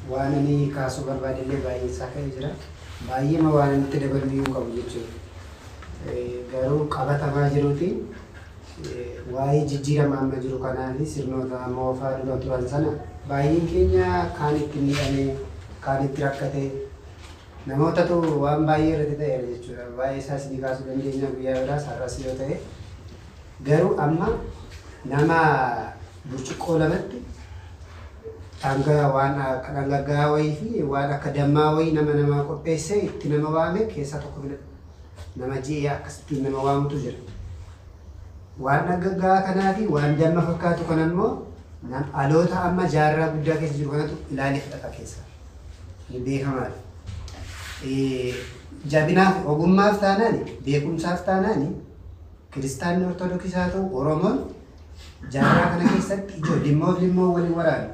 waan ani kaasuu barbaadillee baay'ee isaa ka'ee jira. Baay'eema waan itti dabaluu qabu jechuudha. Garuu qabatamaa jiruutiin waa'ee jijjiirama amma jiru kanaa fi sirnoota moofaa dura turan sana baay'een keenya kaan itti miidhamee kaan itti rakkatee namootatu waan baay'ee irratti ta'eera jechuudha. Baay'ee isaas ni kaasuu dandeenya guyyaa biraas har'as yoo ta'e garuu amma nama burcuqqoo lamatti dhanga waan akka dhangagaa wayii fi waan akka dammaa wayii nama qopheessee itti nama waame keessaa tokko filadha. Nama ji'ee akkasitti nama waamutu jira. Waan dhangagaa kanaa fi waan damma fakkaatu kan ammoo dhaloota amma jaarraa guddaa keessa jiru kanatu ilaalee fudhata keessaa. Ni beekamaadha. Jabinaaf ogummaaf taanaan beekumsaaf taanaan kiristaanni ortodoksii haa ta'u Oromoon jaarraa kana keessatti ijoo limmoo waliin waraanu.